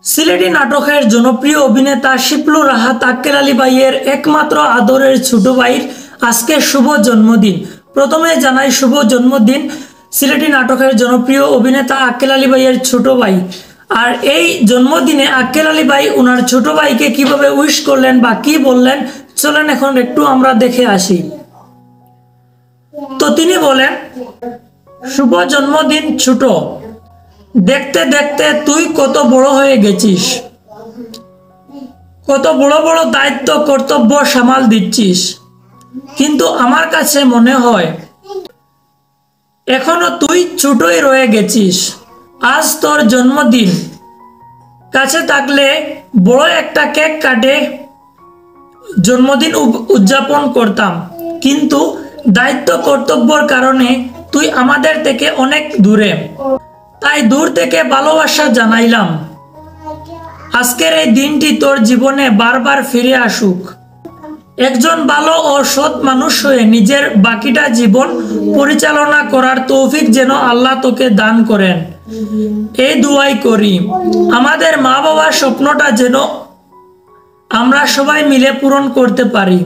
সিলেটি নাটকের জনপ্রিয় অভিনেতা শিপলুর রাহাত আক্কেল আলী ভাইয়ের একমাত্র আদরের ছোট ভাইয়ের আজকে শুভ জন্মদিন। প্রথমে জানাই শুভ জন্মদিন সিলেটি নাটকের জনপ্রিয় অভিনেতা আক্কেল আলী ভাইয়ের ছোট ভাই। আর এই জন্মদিনে আক্কেল আলী ভাই ওনার ছোট ভাইকে কিভাবে উইশ করলেন বা কি বললেন, চলেন এখন একটু আমরা দেখে আসি। তো তিনি বলেন, শুভ জন্মদিন ছোট, দেখতে দেখতে তুই কত বড় হয়ে গেছিস, কত বড় বড় দায়িত্ব কর্তব্য সামাল দিচ্ছিস, কিন্তু আমার কাছে মনে হয় এখনো তুই ছোটই রয়ে গেছিস। আজ তোর জন্মদিন, কাছে থাকলে বড় একটা কেক কাটে জন্মদিন উদযাপন করতাম, কিন্তু দায়িত্ব কর্তব্যের কারণে তুই আমাদের থেকে অনেক দূরে, তাই দূর থেকে ভালোবাসা জানাইলাম। আজকের এই দিনটি তোর জীবনে বারবার ফিরে আসুক। একজন ভালো ও সৎ মানুষ হয়ে নিজের বাকিটা জীবন পরিচালনা করার তৌফিক যেন আল্লাহ তোকে দান করেন, এই দুয়াই করি। আমাদের মা বাবার স্বপ্নটা যেন আমরা সবাই মিলে পূরণ করতে পারি।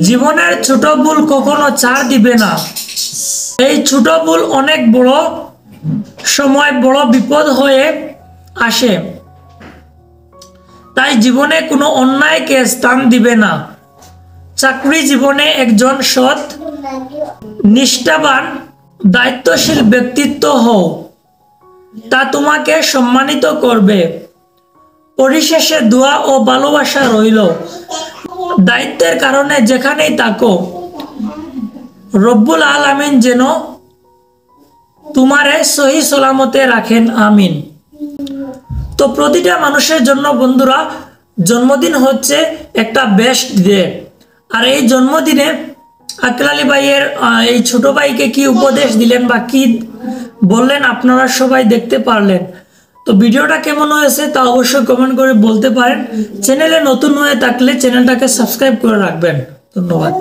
জীবনের ছোট ভুল কখনো ছাড় দিবে না, এই ছোট ভুল অনেক বড় সময় বড় বিপদ হয়ে আসে, তাই জীবনে কোনো অন্যায়কে স্থান দিবে না। চাকরি জীবনে একজন সৎ, নিষ্ঠাবান, দায়িত্বশীল ব্যক্তিত্ব হও, তা তোমাকে সম্মানিত করবে। পরিশেষে দোয়া ও ভালোবাসা রইল। দায়িত্বের কারণে যেখানেই থাকো, রব্বুল আলামিন যেন তোমারে সহি সালামতে রাখেন, আমিন। তো প্রতিটা মানুষের জন্য বন্ধুরা জন্মদিন হচ্ছে একটা বেস্ট ডে। আর এই জন্মদিনে আক্কেল আলী ভাইয়ের এই ছোট ভাইকে কি উপদেশ দিলেন বা কি বললেন আপনারা সবাই দেখতে পারলেন। তো ভিডিওটা কেমন হয়েছে তা অবশ্যই কমেন্ট করে বলতে পারেন। চ্যানেলে নতুন হয়ে থাকলে চ্যানেলটাকে সাবস্ক্রাইব করে রাখবেন। ধন্যবাদ।